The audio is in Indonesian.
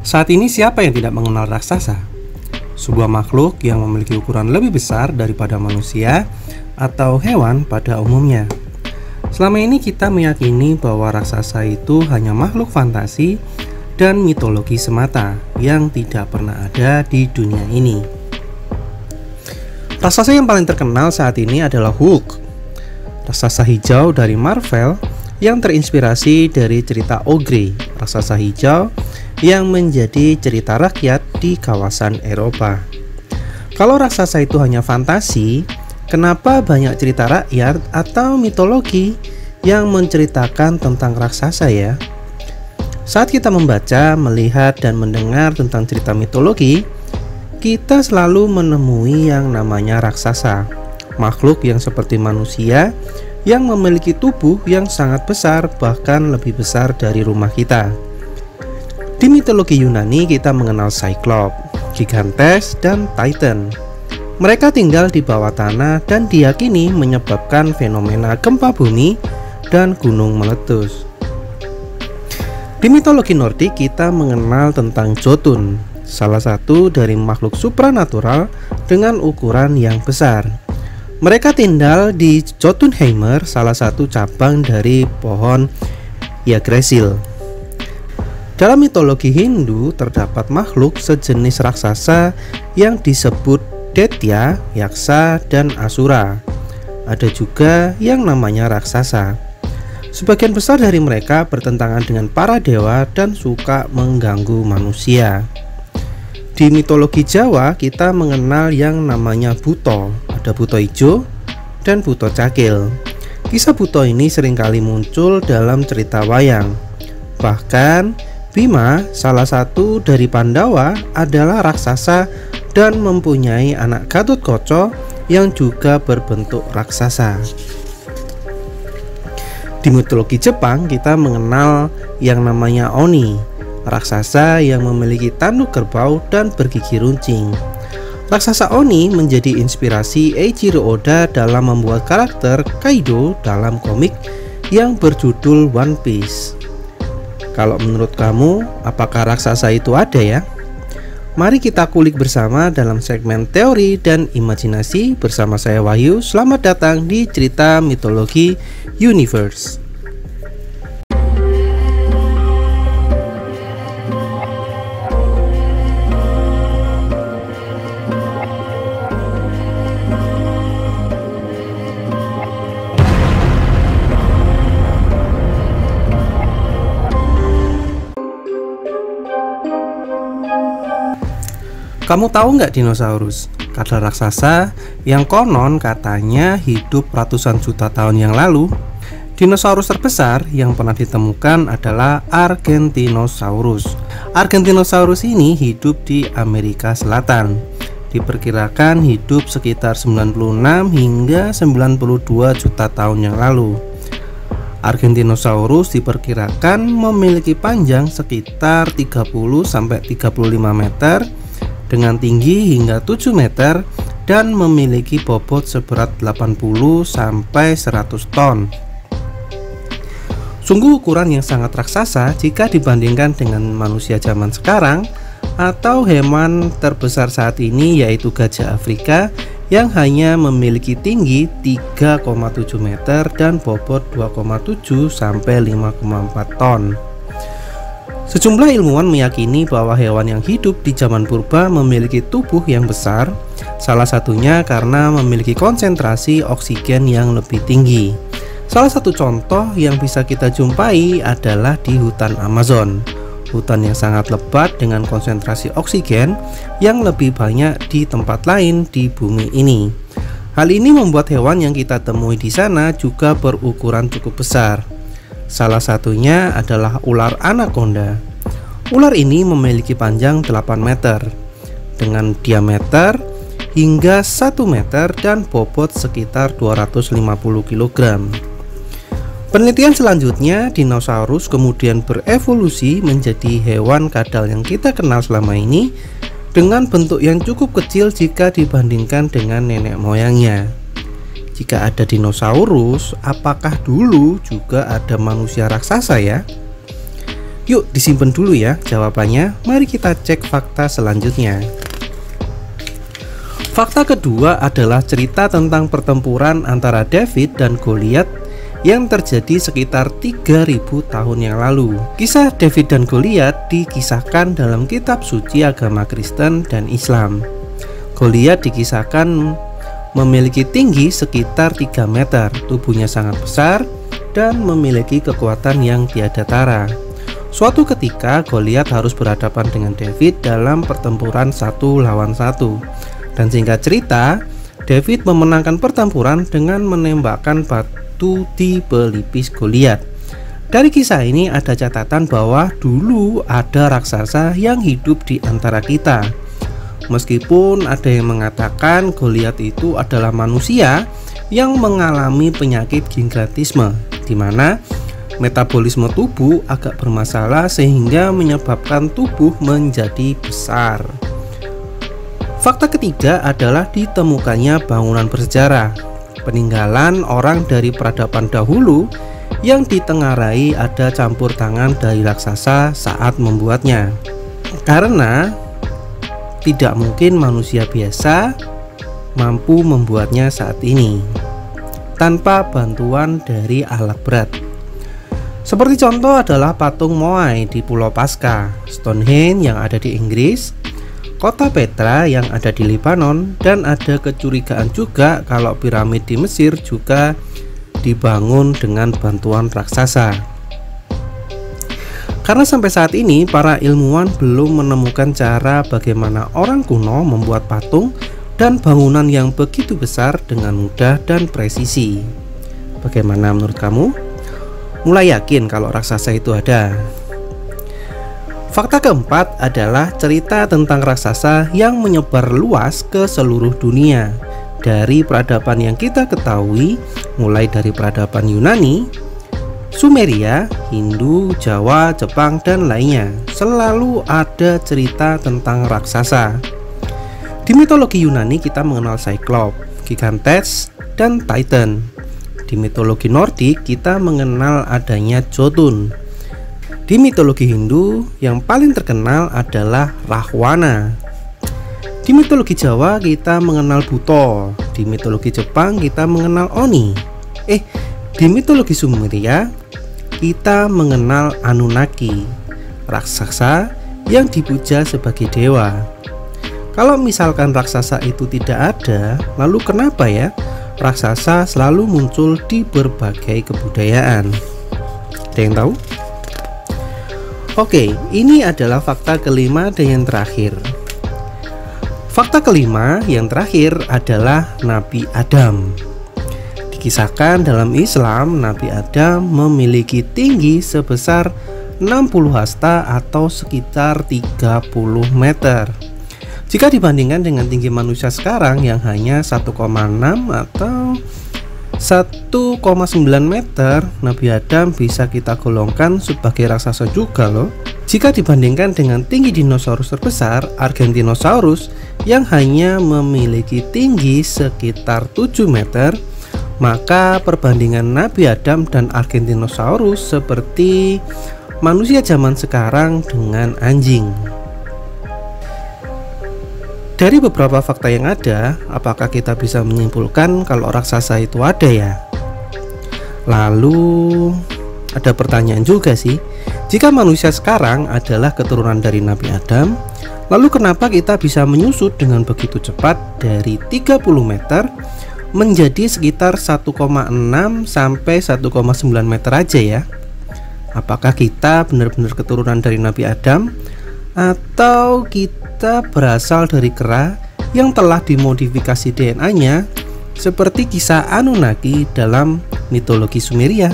Saat ini siapa yang tidak mengenal raksasa? Sebuah makhluk yang memiliki ukuran lebih besar daripada manusia atau hewan pada umumnya. Selama ini kita meyakini bahwa raksasa itu hanya makhluk fantasi dan mitologi semata yang tidak pernah ada di dunia ini. Raksasa yang paling terkenal saat ini adalah Hulk, raksasa hijau dari Marvel yang terinspirasi dari cerita Ogre, raksasa hijau yang menjadi cerita rakyat di kawasan Eropa. Kalau raksasa itu hanya fantasi, kenapa banyak cerita rakyat atau mitologi yang menceritakan tentang raksasa ya? Saat kita membaca, melihat, dan mendengar tentang cerita mitologi, kita selalu menemui yang namanya raksasa, makhluk yang seperti manusia yang memiliki tubuh yang sangat besar, bahkan lebih besar dari rumah kita. Di mitologi Yunani kita mengenal Cyclops, Gigantes, dan Titan. Mereka tinggal di bawah tanah dan diyakini menyebabkan fenomena gempa bumi dan gunung meletus. Di mitologi Nordik kita mengenal tentang Jotun, salah satu dari makhluk supranatural dengan ukuran yang besar. Mereka tinggal di Jotunheimer, salah satu cabang dari pohon Yggdrasil. Dalam mitologi Hindu terdapat makhluk sejenis raksasa yang disebut Daitya, Yaksa, dan Asura. Ada juga yang namanya raksasa. Sebagian besar dari mereka bertentangan dengan para dewa dan suka mengganggu manusia. Di mitologi Jawa kita mengenal yang namanya Buto. Ada Buto Ijo dan Buto Cakil. Kisah Buto ini seringkali muncul dalam cerita wayang. Bahkan Bima, salah satu dari Pandawa, adalah raksasa dan mempunyai anak Gatotkaca yang juga berbentuk raksasa. Di mitologi Jepang kita mengenal yang namanya Oni, raksasa yang memiliki tanduk kerbau dan bergigi runcing. Raksasa Oni menjadi inspirasi Eiichiro Oda dalam membuat karakter Kaido dalam komik yang berjudul One Piece. Kalau menurut kamu, apakah raksasa itu ada ya? Mari kita kulik bersama dalam segmen teori dan imajinasi bersama saya Wahyu. Selamat datang di cerita mitologi Universe. Kamu tahu nggak dinosaurus? Kata raksasa yang konon katanya hidup ratusan juta tahun yang lalu. Dinosaurus terbesar yang pernah ditemukan adalah Argentinosaurus. Argentinosaurus ini hidup di Amerika Selatan. Diperkirakan hidup sekitar 96 hingga 92 juta tahun yang lalu. Argentinosaurus diperkirakan memiliki panjang sekitar 30-35 meter dengan tinggi hingga 7 meter dan memiliki bobot seberat 80-100 ton. Sungguh ukuran yang sangat raksasa jika dibandingkan dengan manusia zaman sekarang atau hewan terbesar saat ini, yaitu gajah Afrika yang hanya memiliki tinggi 3,7 meter dan bobot 2,7 sampai 5,4 ton. Sejumlah ilmuwan meyakini bahwa hewan yang hidup di zaman purba memiliki tubuh yang besar, salah satunya karena memiliki konsentrasi oksigen yang lebih tinggi. Salah satu contoh yang bisa kita jumpai adalah di hutan Amazon, hutan yang sangat lebat dengan konsentrasi oksigen yang lebih banyak di tempat lain di bumi ini. Hal ini membuat hewan yang kita temui di sana juga berukuran cukup besar. Salah satunya adalah ular anaconda. Ular ini memiliki panjang 8 meter dengan diameter hingga 1 meter dan bobot sekitar 250 kg. Penelitian selanjutnya, dinosaurus kemudian berevolusi menjadi hewan kadal yang kita kenal selama ini dengan bentuk yang cukup kecil jika dibandingkan dengan nenek moyangnya. Jika ada dinosaurus, apakah dulu juga ada manusia raksasa ya? Yuk disimpan dulu ya jawabannya. Mari kita cek fakta selanjutnya. Fakta kedua adalah cerita tentang pertempuran antara David dan Goliat yang terjadi sekitar 3000 tahun yang lalu. Kisah David dan Goliat dikisahkan dalam kitab suci agama Kristen dan Islam. Goliat dikisahkan memiliki tinggi sekitar 3 meter, tubuhnya sangat besar dan memiliki kekuatan yang tiada tara. Suatu ketika Goliat harus berhadapan dengan David dalam pertempuran 1 lawan 1. Dan singkat cerita, David memenangkan pertempuran dengan menembakkan batu di pelipis Goliat. Dari kisah ini ada catatan bahwa dulu ada raksasa yang hidup di antara kita. Meskipun ada yang mengatakan Goliat itu adalah manusia yang mengalami penyakit gigantisme, di mana metabolisme tubuh agak bermasalah sehingga menyebabkan tubuh menjadi besar. Fakta ketiga adalah ditemukannya bangunan bersejarah, peninggalan orang dari peradaban dahulu yang ditengarai ada campur tangan dari raksasa saat membuatnya. Karena tidak mungkin manusia biasa mampu membuatnya saat ini tanpa bantuan dari alat berat. Seperti contoh adalah patung Moai di Pulau Paska, Stonehenge yang ada di Inggris, kota Petra yang ada di Lebanon, dan ada kecurigaan juga kalau piramid di Mesir juga dibangun dengan bantuan raksasa. Karena sampai saat ini para ilmuwan belum menemukan cara bagaimana orang kuno membuat patung dan bangunan yang begitu besar dengan mudah dan presisi. Bagaimana menurut kamu? Mulai yakin kalau raksasa itu ada? Fakta keempat adalah cerita tentang raksasa yang menyebar luas ke seluruh dunia. Dari peradaban yang kita ketahui, mulai dari peradaban Yunani, Sumeria, Hindu, Jawa, Jepang, dan lainnya, selalu ada cerita tentang raksasa. Di mitologi Yunani kita mengenal Cyclops, Gigantes, dan Titan. Di mitologi Nordik kita mengenal adanya Jotun. Di mitologi Hindu yang paling terkenal adalah Rahwana. Di mitologi Jawa kita mengenal Buto. Di mitologi Jepang kita mengenal Oni. Di mitologi Sumeria kita mengenal Anunnaki, raksasa yang dipuja sebagai dewa. Kalau misalkan raksasa itu tidak ada, lalu kenapa ya raksasa selalu muncul di berbagai kebudayaan? Ada yang tahu? Oke, ini adalah fakta kelima dan yang terakhir. Fakta kelima yang terakhir adalah Nabi Adam. Dikisahkan dalam Islam, Nabi Adam memiliki tinggi sebesar 60 hasta atau sekitar 30 meter. Jika dibandingkan dengan tinggi manusia sekarang yang hanya 1,6 atau 1,9 meter, Nabi Adam bisa kita golongkan sebagai raksasa juga loh. Jika dibandingkan dengan tinggi dinosaurus terbesar, Argentinosaurus, yang hanya memiliki tinggi sekitar 7 meter, maka perbandingan Nabi Adam dan Argentinosaurus seperti manusia zaman sekarang dengan anjing. Dari beberapa fakta yang ada, apakah kita bisa menyimpulkan kalau raksasa itu ada ya? Lalu ada pertanyaan juga sih, jika manusia sekarang adalah keturunan dari Nabi Adam, lalu kenapa kita bisa menyusut dengan begitu cepat dari 30 meter menjadi sekitar 1,6 sampai 1,9 meter aja ya? Apakah kita benar-benar keturunan dari Nabi Adam, atau kita berasal dari kera yang telah dimodifikasi DNA-nya seperti kisah Anunnaki dalam mitologi Sumeria?